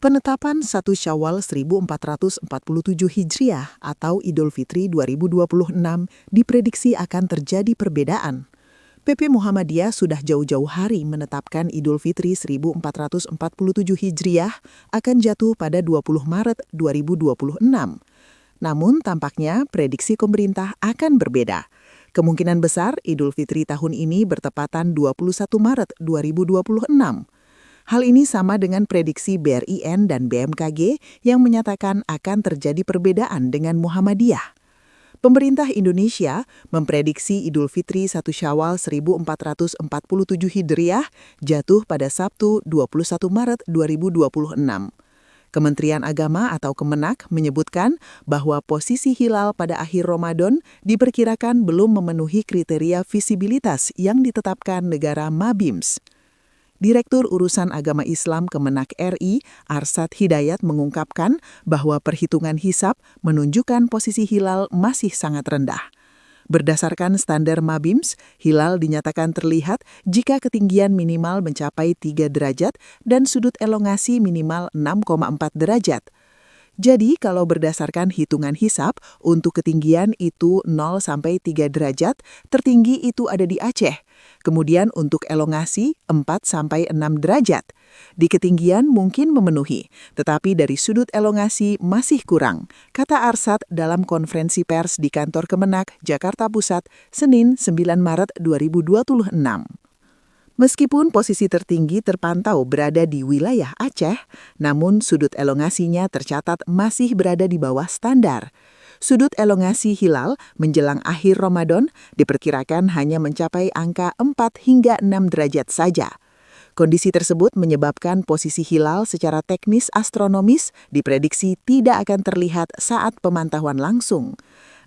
Penetapan 1 Syawal 1447 Hijriah atau Idul Fitri 2026 diprediksi akan terjadi perbedaan. PP Muhammadiyah sudah jauh-jauh hari menetapkan Idul Fitri 1447 Hijriah akan jatuh pada 20 Maret 2026. Namun tampaknya prediksi pemerintah akan berbeda. Kemungkinan besar Idul Fitri tahun ini bertepatan 21 Maret 2026. Hal ini sama dengan prediksi BRIN dan BMKG yang menyatakan akan terjadi perbedaan dengan Muhammadiyah. Pemerintah Indonesia memprediksi Idul Fitri 1 Syawal 1447 Hijriah jatuh pada Sabtu 21 Maret 2026. Kementerian Agama atau Kemenak menyebutkan bahwa posisi hilal pada akhir Ramadan diperkirakan belum memenuhi kriteria visibilitas yang ditetapkan negara Mabims. Direktur Urusan Agama Islam Kemenak RI, Arsad Hidayat mengungkapkan bahwa perhitungan hisab menunjukkan posisi hilal masih sangat rendah. Berdasarkan standar Mabims, hilal dinyatakan terlihat jika ketinggian minimal mencapai 3 derajat dan sudut elongasi minimal 6,4 derajat. Jadi, kalau berdasarkan hitungan hisab, untuk ketinggian itu 0 sampai 3 derajat, tertinggi itu ada di Aceh. Kemudian untuk elongasi 4 sampai 6 derajat. Di ketinggian mungkin memenuhi, tetapi dari sudut elongasi masih kurang, kata Arsad dalam konferensi pers di kantor Kemenak, Jakarta Pusat, Senin 9 Maret 2026. Meskipun posisi tertinggi terpantau berada di wilayah Aceh, namun sudut elongasinya tercatat masih berada di bawah standar. Sudut elongasi hilal menjelang akhir Ramadan diperkirakan hanya mencapai angka 4 hingga 6 derajat saja. Kondisi tersebut menyebabkan posisi hilal secara teknis astronomis diprediksi tidak akan terlihat saat pemantauan langsung.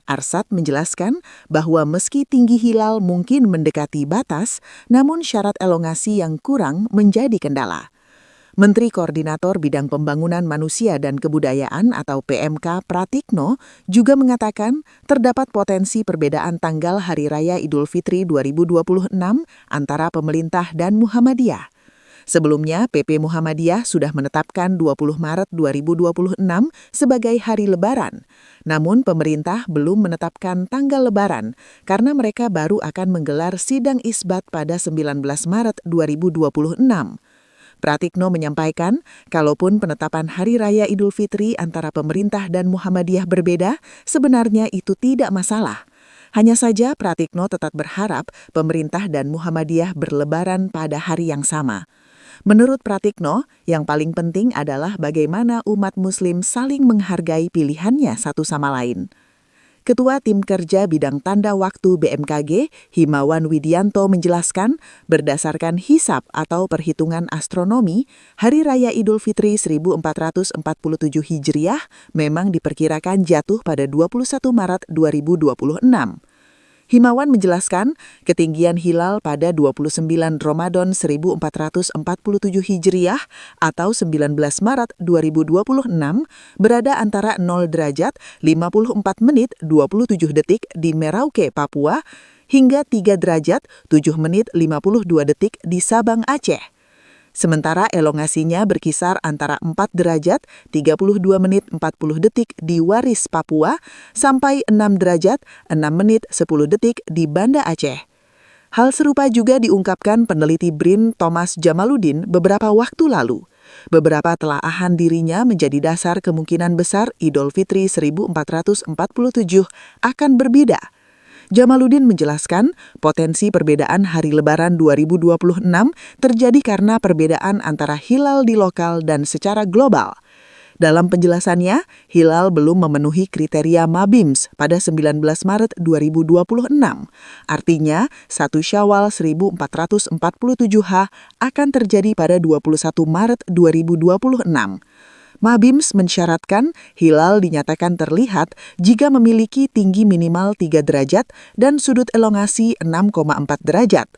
Arsad menjelaskan bahwa meski tinggi hilal mungkin mendekati batas, namun syarat elongasi yang kurang menjadi kendala. Menteri Koordinator Bidang Pembangunan Manusia dan Kebudayaan atau PMK Pratikno juga mengatakan terdapat potensi perbedaan tanggal Hari Raya Idul Fitri 2026 antara pemerintah dan Muhammadiyah. Sebelumnya, PP Muhammadiyah sudah menetapkan 20 Maret 2026 sebagai hari Lebaran. Namun pemerintah belum menetapkan tanggal Lebaran karena mereka baru akan menggelar sidang isbat pada 19 Maret 2026. Pratikno menyampaikan, kalaupun penetapan Hari Raya Idul Fitri antara pemerintah dan Muhammadiyah berbeda, sebenarnya itu tidak masalah. Hanya saja Pratikno tetap berharap pemerintah dan Muhammadiyah berlebaran pada hari yang sama. Menurut Pratikno, yang paling penting adalah bagaimana umat Muslim saling menghargai pilihannya satu sama lain. Ketua Tim Kerja Bidang Tanda Waktu BMKG, Himawan Widianto menjelaskan, berdasarkan hisab atau perhitungan astronomi, Hari Raya Idul Fitri 1447 Hijriah memang diperkirakan jatuh pada 21 Maret 2026. Himawan menjelaskan, ketinggian hilal pada 29 Ramadan 1447 Hijriah atau 19 Maret 2026 berada antara 0 derajat 54 menit 27 detik di Merauke, Papua, hingga 3 derajat 7 menit 52 detik di Sabang, Aceh. Sementara elongasinya berkisar antara 4 derajat 32 menit 40 detik di Waris, Papua, sampai 6 derajat 6 menit 10 detik di Banda Aceh. Hal serupa juga diungkapkan peneliti BRIN Thomas Jamaluddin beberapa waktu lalu. Beberapa telaahan dirinya menjadi dasar kemungkinan besar Idul Fitri 1447 akan berbeda. Jamaluddin menjelaskan, potensi perbedaan hari Lebaran 2026 terjadi karena perbedaan antara hilal di lokal dan secara global. Dalam penjelasannya, hilal belum memenuhi kriteria Mabims pada 19 Maret 2026. Artinya, 1 Syawal 1447H akan terjadi pada 21 Maret 2026. Mabims mensyaratkan hilal dinyatakan terlihat jika memiliki tinggi minimal 3 derajat dan sudut elongasi 6,4 derajat.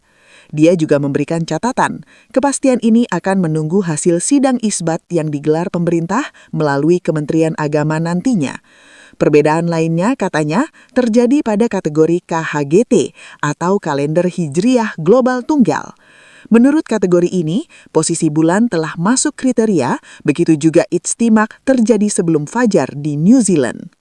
Dia juga memberikan catatan, kepastian ini akan menunggu hasil sidang isbat yang digelar pemerintah melalui Kementerian Agama nantinya. Perbedaan lainnya, katanya, terjadi pada kategori KHGT atau Kalender Hijriyah Global Tunggal. Menurut kategori ini, posisi bulan telah masuk kriteria, begitu juga ijtimak terjadi sebelum fajar di New Zealand.